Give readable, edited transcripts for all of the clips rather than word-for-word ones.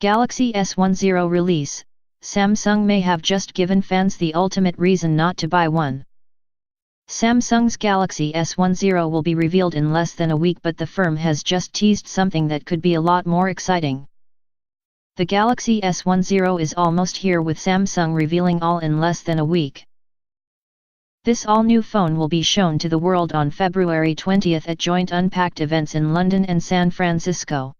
Galaxy S10 release, Samsung may have just given fans the ultimate reason not to buy one. Samsung's Galaxy S10 will be revealed in less than a week, but the firm has just teased something that could be a lot more exciting. The Galaxy S10 is almost here, with Samsung revealing all in less than a week. This all-new phone will be shown to the world on February 20 at joint Unpacked events in London and San Francisco.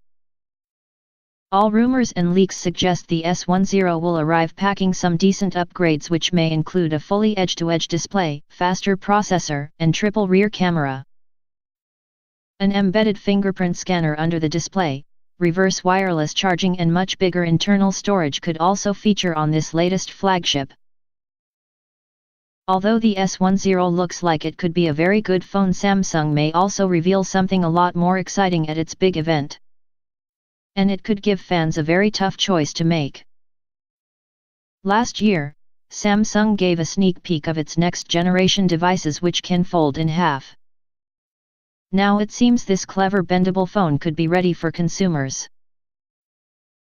All rumors and leaks suggest the S10 will arrive packing some decent upgrades, which may include a fully edge-to-edge display, faster processor, and triple rear camera. An embedded fingerprint scanner under the display, reverse wireless charging, and much bigger internal storage could also feature on this latest flagship. Although the S10 looks like it could be a very good phone, Samsung may also reveal something a lot more exciting at its big event. And it could give fans a very tough choice to make. Last year, Samsung gave a sneak peek of its next generation devices, which can fold in half. Now it seems this clever bendable phone could be ready for consumers.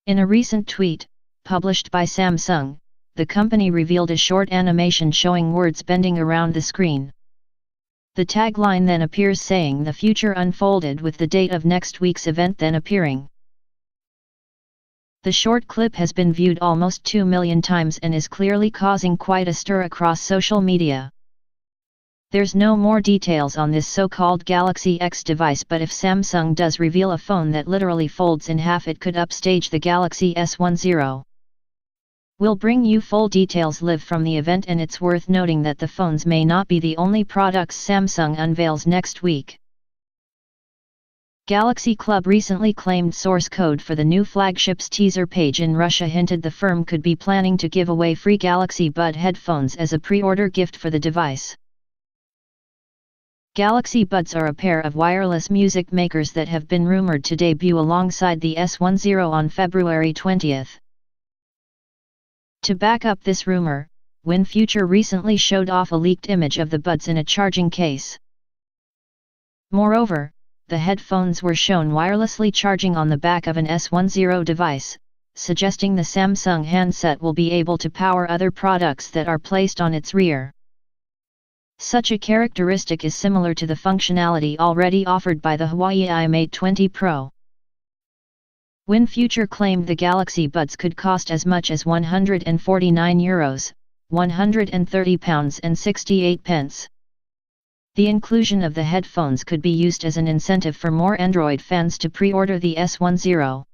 In a recent tweet, published by Samsung, the company revealed a short animation showing words bending around the screen. The tagline then appears saying "The future unfolded," with the date of next week's event then appearing. The short clip has been viewed almost 2 million times and is clearly causing quite a stir across social media. There's no more details on this so-called Galaxy X device, but if Samsung does reveal a phone that literally folds in half, it could upstage the Galaxy S10. We'll bring you full details live from the event, and it's worth noting that the phones may not be the only products Samsung unveils next week. Galaxy Club recently claimed source code for the new flagship's teaser page in Russia hinted the firm could be planning to give away free Galaxy Bud headphones as a pre-order gift for the device. Galaxy Buds are a pair of wireless music makers that have been rumored to debut alongside the S10 on February 20. To back up this rumor, WinFuture recently showed off a leaked image of the Buds in a charging case. Moreover, the headphones were shown wirelessly charging on the back of an S10 device, suggesting the Samsung handset will be able to power other products that are placed on its rear. Such a characteristic is similar to the functionality already offered by the Huawei Mate 20 Pro. WinFuture claimed the Galaxy Buds could cost as much as €149, £130 and 68 pence. The inclusion of the headphones could be used as an incentive for more Android fans to pre-order the S10.